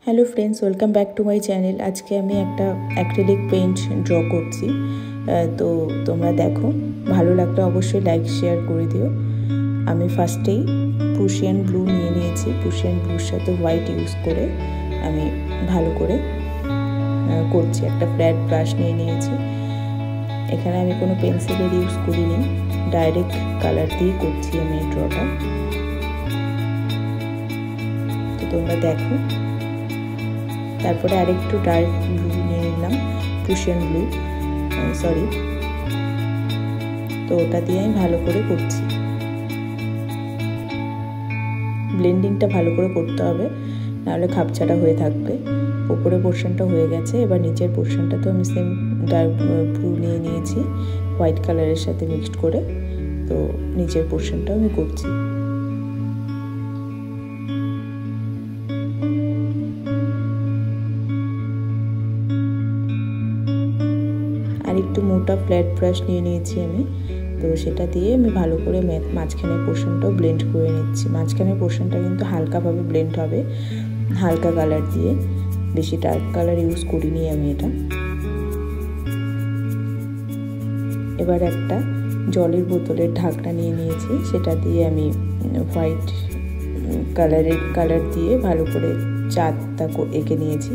Hello friends, welcome back to my channel. आज के आमी एकटा एक्रिलिक पेंट ड्र करছি। तो তোমরা দেখো, ভালো লাগলে অবশ্যই লাইক শেয়ার করে দিও। আমি ফার্স্টেই প্রুশিয়ান ব্লু নিয়ে নিয়েছি। প্রুশিয়ান ব্লুর সাথে হোয়াইট ইউজ করে আমি ভালো করে করছি। একটা ফ্ল্যাট ব্রাশ নিয়ে নিয়েছি। এখানে আমি কোনো পেন্সিলের ইউজ করিনি, ডাইরেক্ট কালার দিয়ে করছি আমি এই ড্রটা। তো তোমরা দেখো, তারপরে আরেকটু ডার্ক ব্লু নিয়ে নিলাম, প্রুশিয়ান ব্লু সরি। তো ওটা দিয়ে আমি ভালো করে করছি। ব্লেন্ডিংটা ভালো করে করতে হবে, নাহলে খাপছাড়া হয়ে থাকবে। উপরের পোর্শনটা হয়ে গেছে, এবার নিচের পোর্শনটা তো আমি সেম ডার্ক ব্লু নিয়ে নিয়েছি হোয়াইট কালারের সাথে মিক্সড করে। তো নিচের পোর্শনটাও আমি করছি। একটু মোটা ফ্ল্যাট ব্রাশ নিয়ে নিয়েছি আমি। তো সেটা দিয়ে আমি ভালো করে মাঝখানের পোর্শনটাও ব্লেন্ড করে নিচ্ছি। মাঝখানের পোর্শনটা কিন্তু হালকাভাবে ব্লেন্ড হবে, হালকা কালার দিয়ে, বেশি ডার্ক কালার ইউজ করিনি আমি এটা। এবার একটা জলের বোতলের ঢাকনা নিয়ে নিয়েছি, সেটা দিয়ে আমি হোয়াইট কালার দিয়ে ভালো করে চাঁদটা এঁকে নিয়েছি।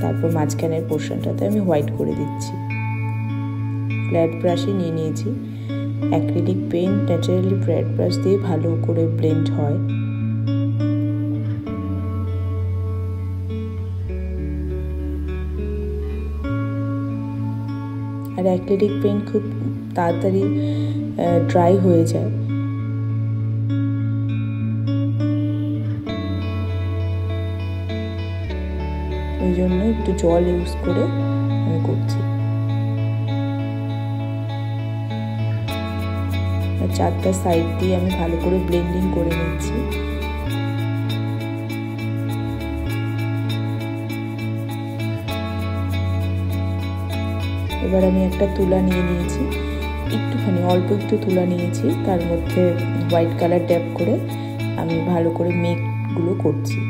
তারপর মাঝখানের পোর্শনটাতে আমি হোয়াইট করে দিচ্ছি। ফ্ল্যাট ব্রাশই নিয়ে নিয়েছি। Acrylic paint naturally flat brush দিয়ে ভালো করে ব্লেন্ড হয়। আর অ্যাক্রিলিক পেইন্ট খুব তাড়াতাড়ি ড্রাই হয়ে যায়। ওই জন্য একটু জল ইউজ করে আমি করছি। চারটা সাইড দিয়ে আমি ভালো করে ব্লেন্ডিং করে নিচ্ছি। এবার আমি একটা তুলা নিয়ে নিয়েছি, একটুখানি অল্প একটু তুলা নিয়েছি, তার মধ্যে হোয়াইট কালার ড্যাপ করে আমি ভালো করে মেঘগুলো করছি।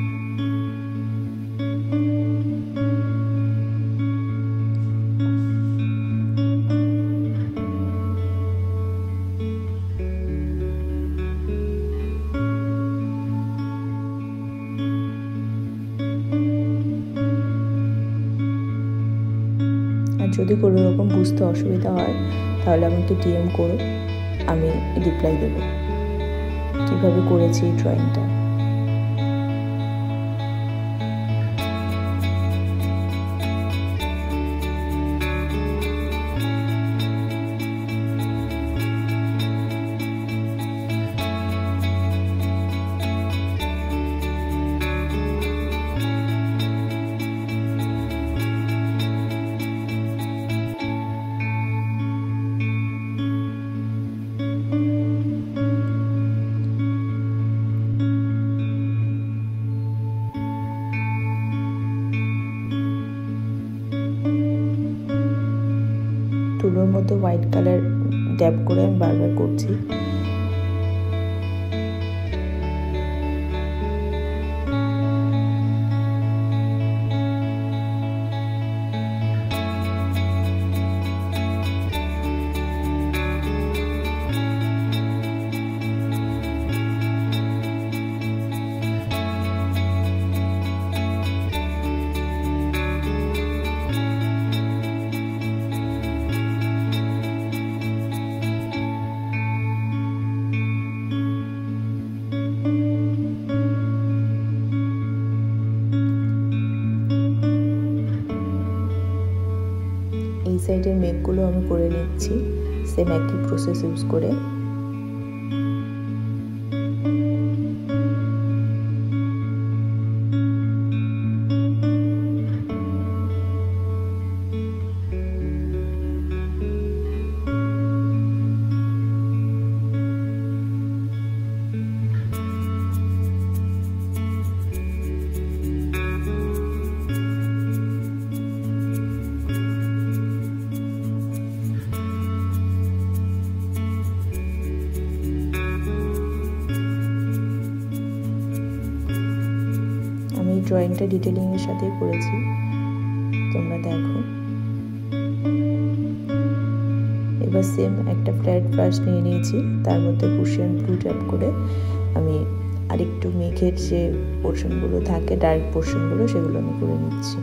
যদি কোনো রকম বুঝতে অসুবিধা হয় তাহলে আমাকে ডিএম করো, আমি রিপ্লাই দেবো কীভাবে করেছি এই ড্রয়িংটা। তুলোর মধ্যে হোয়াইট কালার ড্যাপ করে আমি বারবার করছি। এই সাইডের মেঘগুলো আমি করে নিচ্ছি সেম একই প্রসেস ইউজ করে। ড্রয়িংটা ডিটেলিংয়ের সাথেই করেছি, তোমরা দেখো। এবার সেম একটা ফ্ল্যাট ব্রাশ নিয়ে নিয়েছি, তার মধ্যে প্রুশিয়ান ব্লু ট্যাপ করে আমি আরেকটু মেঘের যে পোর্শনগুলো থাকে, ডার্ক পোর্শনগুলো, সেগুলো আমি করে নিচ্ছি।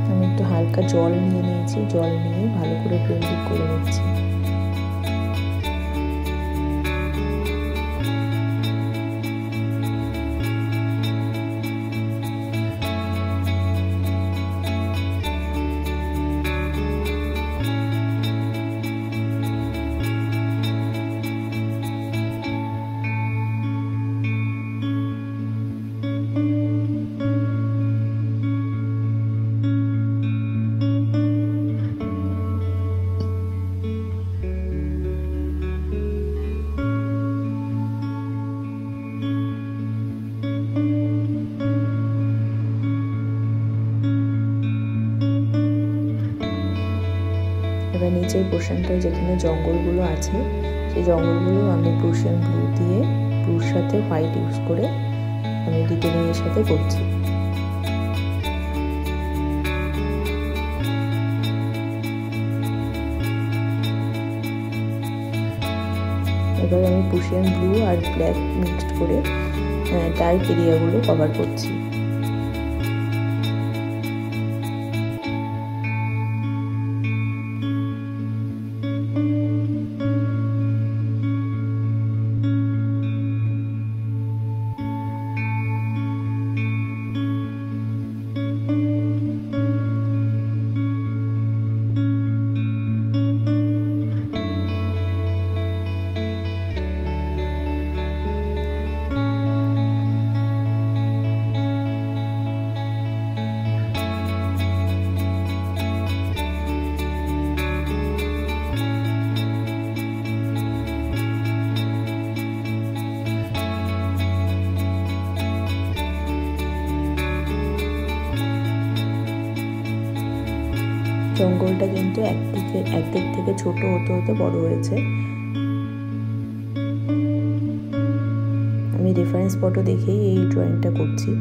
আমি একটু হালকা জল নিয়ে নিয়েছি, জল নিয়ে ভালো করে ব্লেন্ডিং করে নিচ্ছি। এবার নিচের পোর্শনটায় যেখানে জঙ্গলগুলো আছে, সেই জঙ্গলগুলো আমি প্রুশিয়ান ব্লু দিয়ে ব্লুর সাথে হোয়াইট ইউজ করে আমি ডিটেলিংয়ের সাথে করছি। এবার আমি প্রুশিয়ান ব্লু আর ব্ল্যাক মিক্সড করে ডার্ক এরিয়াগুলো কভার করছি। জঙ্গলটা কিন্তু একদিক থেকে ছোট হতে হতে বড় হয়েছে। আমি রেফারেন্স ফটো দেখেই এই ড্রয়িংটা করছি।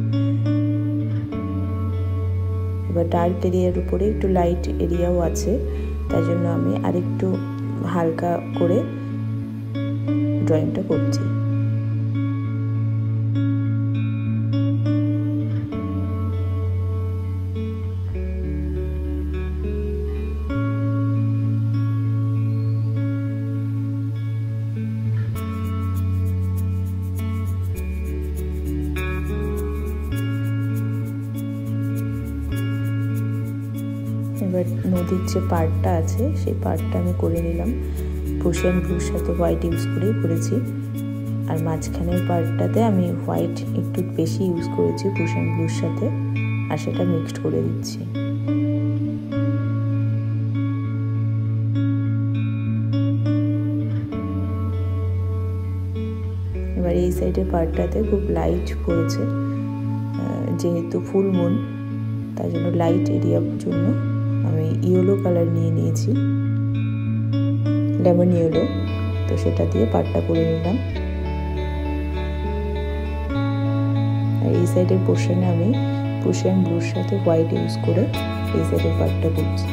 এবার ডার্ক এরিয়ার উপরে একটু লাইট এরিয়াও আছে, তাই জন্য আমি আরেকটু হালকা করে ড্রয়িংটা করছি। এবার নদীর যে পার্টটা আছে সেই পার্টটা আমি করে নিলাম, প্রুশিয়ান ব্লুর সাথে হোয়াইট ইউজ করেই করেছি। আর মাঝখানের পার্টটাতে আমি হোয়াইট একটু বেশি ইউজ করেছি প্রুশিয়ান ব্লুর সাথে, আর সেটা মিক্সড করে দিচ্ছি। এবার এই সাইডের পার্টটাতে খুব লাইট পড়েছে, যেহেতু ফুল মুন, তাই জন্য লাইট এরিয়ার জন্য আমি ইয়েলো কালার নিয়ে নিয়েছি, লেমন ইয়েলো, তো সেটা দিয়ে পার্টটা করে নিলাম। আর এই সাইডের পোর্শনে আমি প্রুশিয়ান ব্লুর সাথে হোয়াইট ইউজ করে এই সাইডের পার্টটা করছি।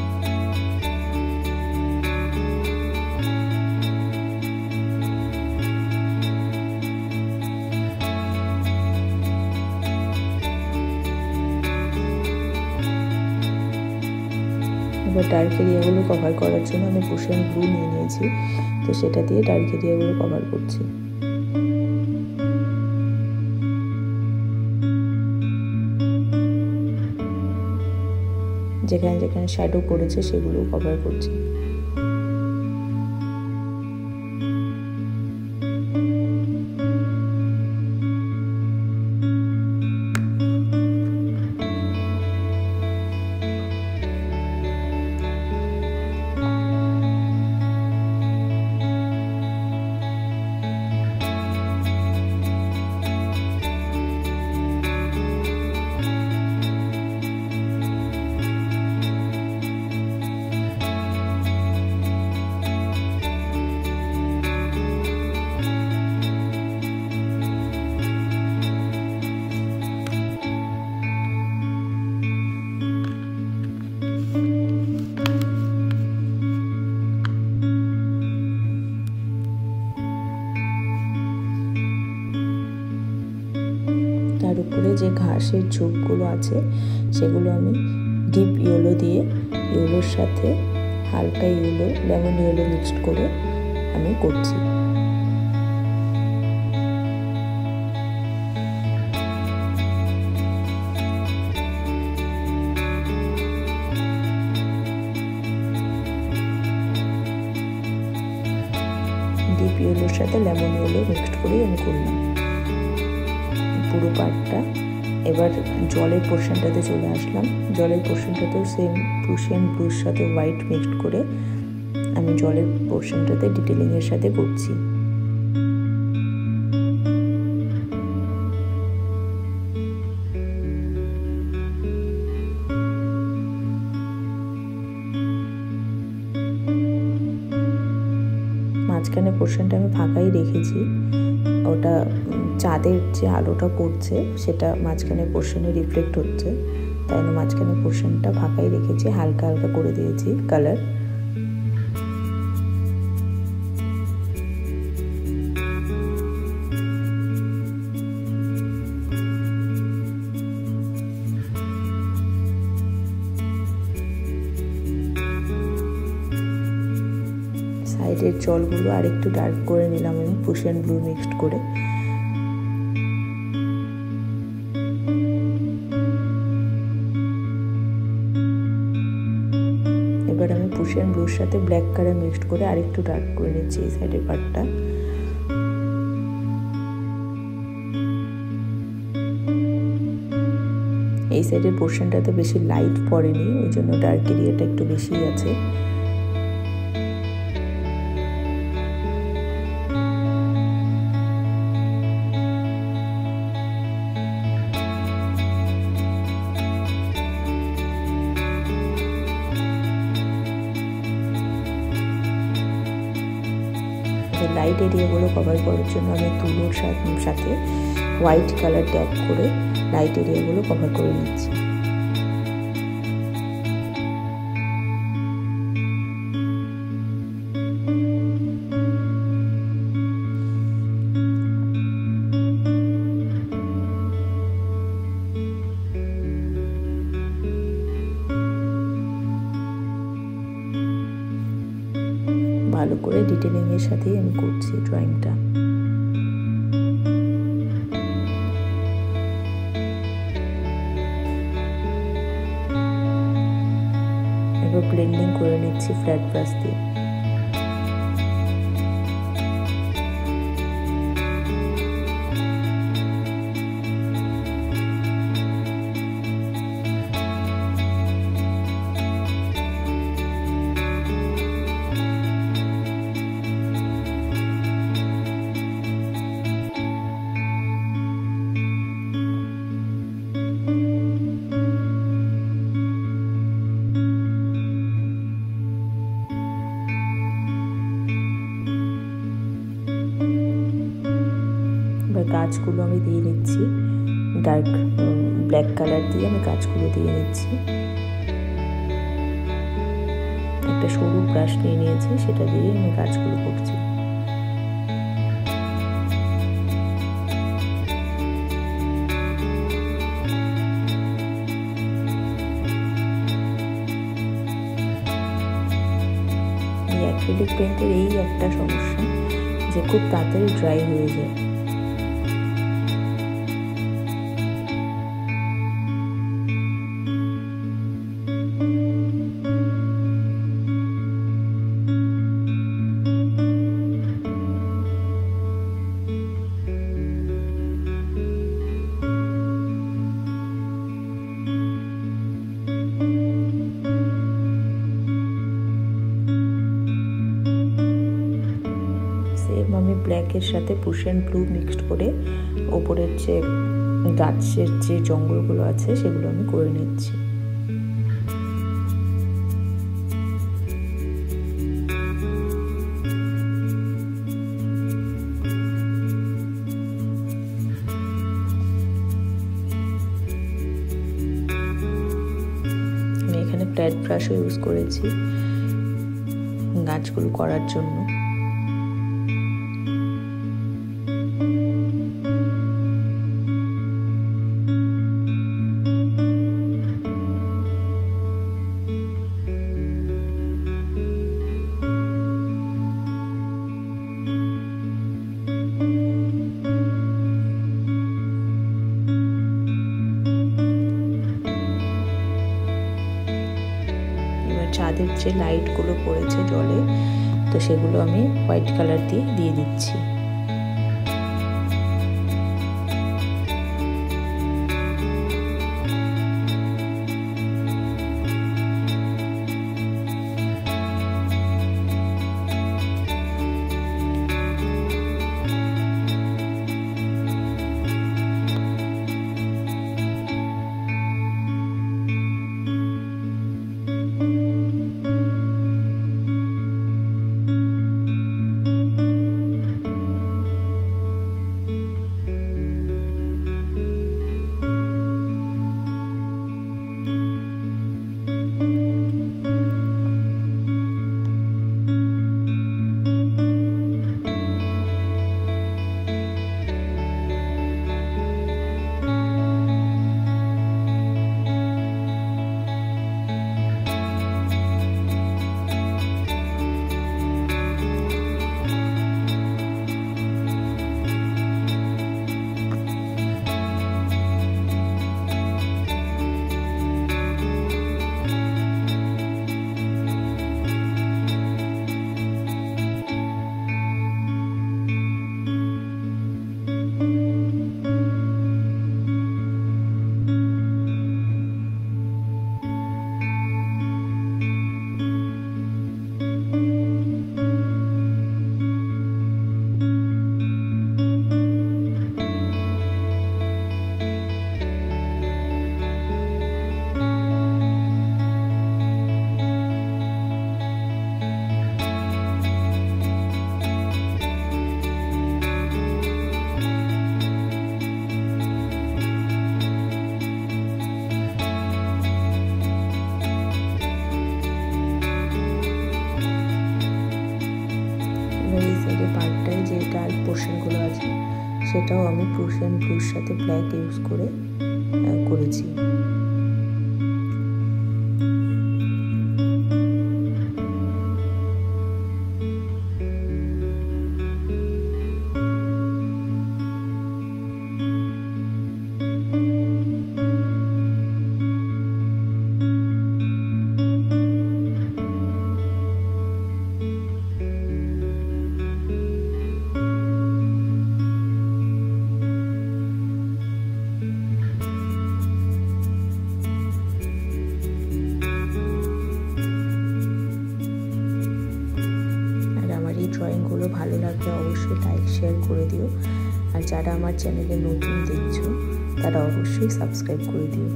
এবার ডার্ক এরিয়াগুলো কভার করার জন্য আমি প্রুশিয়ান ব্লু নিয়ে নিয়েছি, তো সেটা দিয়ে ডার্ক এরিয়াগুলো কভার করছি। যেখানে যেখানে শ্যাডো পড়েছে সেগুলো কভার করছি। গাছের ঝোপগুলো আছে সেগুলো আমি ডিপ ইয়েলো দিয়ে ইয়েলোর সাথে হালকা ইয়েলো, লেমন ইয়েলো মিক্সড করে আমি করছি। ডিপ ইয়েলোর সাথে লেমন ইয়েলো মিক্সড করেই আমি করলাম পুরো পার্টটা। এবার জলের পোর্শনটাতে চলে আসলাম। জলের পোর্শনটাতেও সেম প্রুশিয়ান ব্লুর সাথে হোয়াইট মিক্সড করে আমি জলের পোর্শনটাতে ডিটেলিংয়ের সাথে করছি। মাঝখানে পোর্শনটা আমি ফাঁকাই রেখেছি, ওটা চাঁদের যে আলোটা পড়ছে সেটা মাঝখানে পোর্শনে রিফ্লেক্ট হচ্ছে, তাই জন্য মাঝখানে পোর্শনটা ফাঁকাই রেখেছি, হালকা হালকা করে দিয়েছি কালার। সাইডের জলগুলো আরেকটু ডার্ক করে নিলাম আমি প্রুশিয়ান ব্লু মিক্সড করে। এবার আমি প্রুশিয়ান ব্লুর সাথে ব্ল্যাক কালার মিক্সড করে আরেকটু ডার্ক করে নিচ্ছি এই সাইডের পার্টটা। এই সাইডের পোর্শনটাতে বেশি লাইট পড়েনি, ওই জন্য ডার্ক এরিয়াটা একটু বেশি আছে। লাইট এরিয়াগুলো কভার করার জন্য আমি তুলোর সাথে হোয়াইট কালার ট্যাপ করে লাইট এরিয়াগুলো কভার করে নিচ্ছি। ভালো করে ডিটেলিংয়ের সাথেই আমি করছি ড্রয়িংটা। এবার ব্লেন্ডিং করে নিচ্ছি ফ্ল্যাট ব্রাশ দিয়ে। গাছগুলো আমি দিয়ে নিচ্ছি ডার্ক ব্ল্যাক কালার দিয়ে, আমি গাছগুলো দিয়ে নিচ্ছি। একটা সরু ব্রাশ নিয়ে নিয়েছি, সেটা দিয়ে আমি গাছগুলো করছি। এই অ্যাক্রিলিক পেইন্টের এই একটা সমস্যা যে খুব তাড়াতাড়ি ড্রাই হয়ে যায়। আমি ব্ল্যাকের সাথে প্রুশিয়ান ব্লু মিক্সড করে ওপরের যে গাছের যে জঙ্গলগুলো আছে সেগুলো আমি করে নিচ্ছি। আমি এখানে ফ্ল্যাট ব্রাশও ইউজ করেছি গাছগুলো করার জন্য। চাঁদের যে লাইটগুলো পড়েছে জলে, তো সেগুলো আমি হোয়াইট কালার দিয়ে দিচ্ছি। এই সাইডে পার্টটায় যে ডার্ক পোর্শনগুলো আছে সেটাও আমি প্রুশিয়ান ব্লুর সাথে ব্ল্যাক ইউজ করে করেছি। ড্রয়িংগুলো ভালো লাগলে অবশ্যই লাইক শেয়ার করে দিও, আর যারা আমার চ্যানেলে নতুন দেখছো তারা অবশ্যই সাবস্ক্রাইব করে দিও।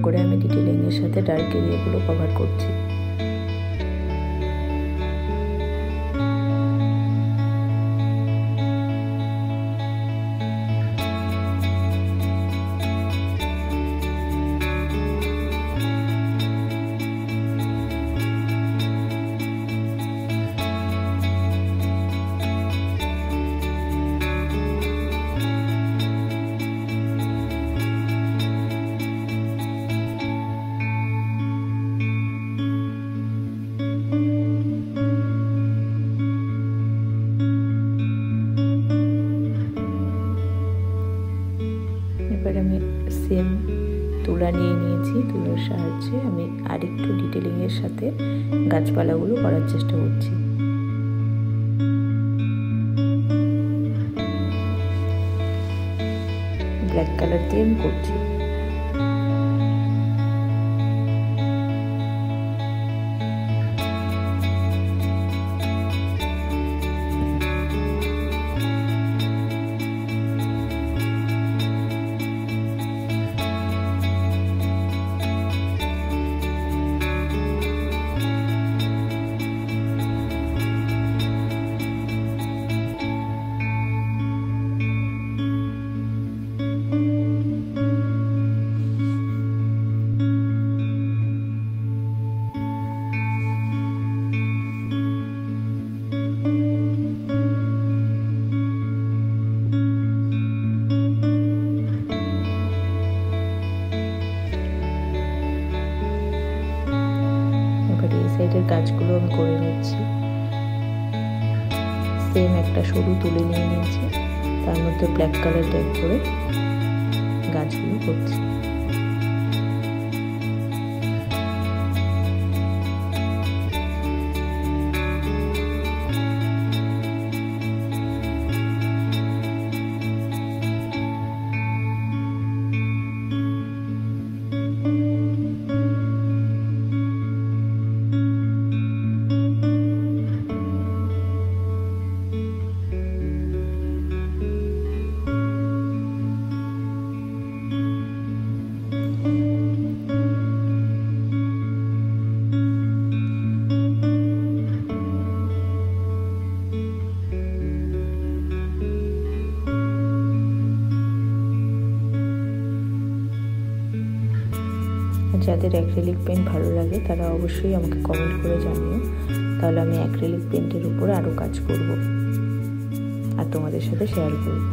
করে আমি ডিটেলিং এর সাথে ডার্ক এরিয়াগুলো কভার করছি। এবার আমি সেম তুলা নিয়ে নিয়েছি, তুলার সাহায্যে আমি আরেকটু ডিটেলিংয়ের সাথে গাছপালাগুলো করার চেষ্টা করছি। ব্ল্যাক কালার দিয়ে আমি করছি। সেম একটা সরু তুলে নিয়ে নিয়েছি, তার মধ্যে ব্ল্যাক কালার টাইপ করে গাছগুলো করছি। যাদের অ্যাক্রিলিক পেন্ট ভালো লাগে তারা অবশ্যই আমাকে কমেন্ট করে জানিও, তাহলে আমি অ্যাক্রিলিক পেন্টের উপরে আরও কাজ করব আর তোমাদের সাথে শেয়ার করব।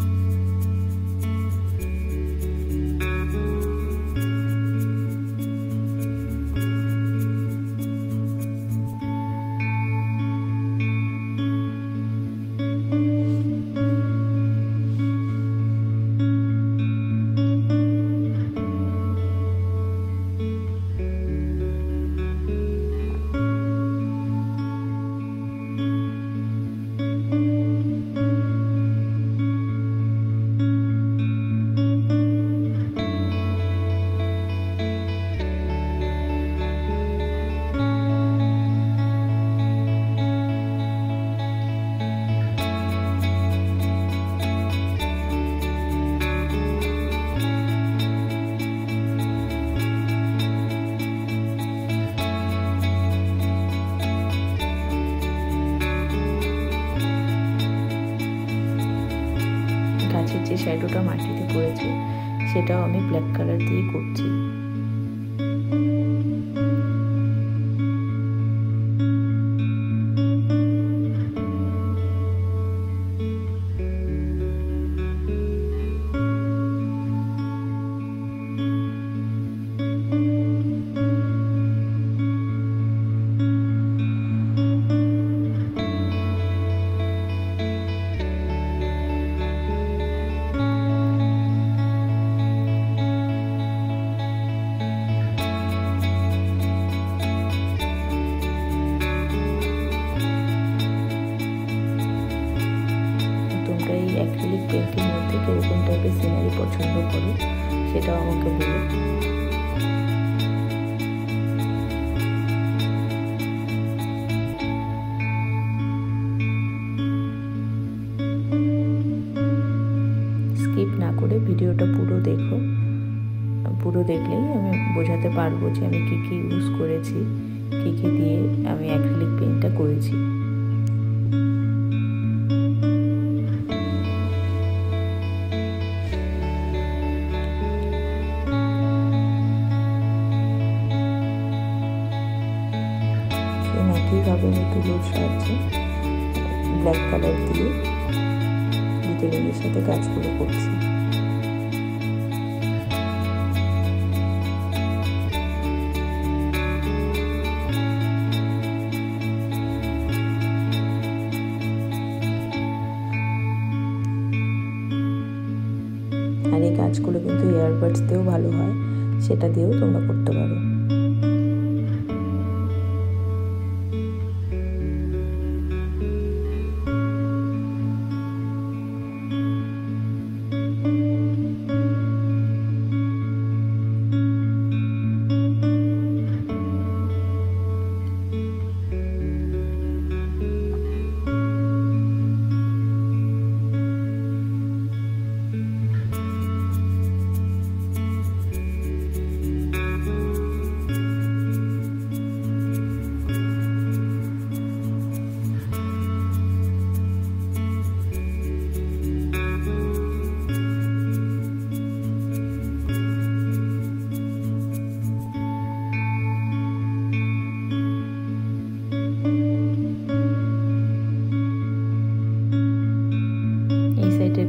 গাছের যে শ্যাডোটা মাটিতে পড়েছে সেটাও আমি ব্ল্যাক কালার দিয়ে করছি। অ্যাক্রিলিক পেন্টের মধ্যে কিরকম টাইপের সিনারি পছন্দ করো সেটাও আমাকে বলো। স্কিপ না করে ভিডিওটা পুরো দেখো, পুরো দেখলেই আমি বোঝাতে পারবো যে আমি কি কি ইউজ করেছি, কি কি দিয়ে আমি অ্যাক্রিলিক পেন্টটা করেছি। একইভাবে আমি তুলোর সাহায্যে ব্ল্যাক কালার দিয়ে ডিটেলিংয়ের সাথে কাজগুলো করছি। আর এই কাজগুলো কিন্তু ইয়ারবাডস দিয়েও ভালো হয়, সেটা দিয়েও তোমরা করতে পারো।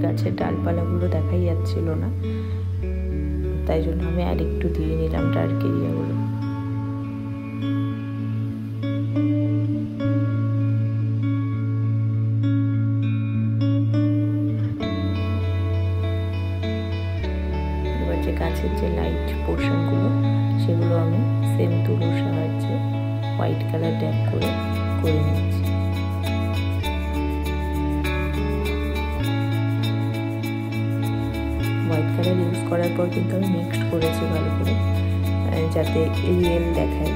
গাছের ডালপালাগুলো দেখাই যাচ্ছিল না, তাই জন্য আমি আর একটু দিয়ে নিলাম ডার্ক এরিয়াগুলো। নিচের যে লাইট পোর্শনগুলো সেগুলো আমি সেম তুলোর সাহায্যে হোয়াইট কালার ট্যাপ করে নিচ্ছি। হোয়াইট কালার ইউজ করার পর কিন্তু আমি মিক্সড করেছি ভালো করে, যাতে রিয়েল দেখায়।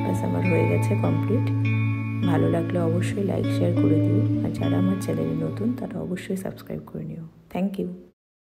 ব্যাস আমার হয়ে গেছে কমপ্লিট। ভালো লাগলে অবশ্যই লাইক শেয়ার করে দিও, আর যারা আমার চ্যানেলে নতুন তারা অবশ্যই সাবস্ক্রাইব করে নিও। Thank you.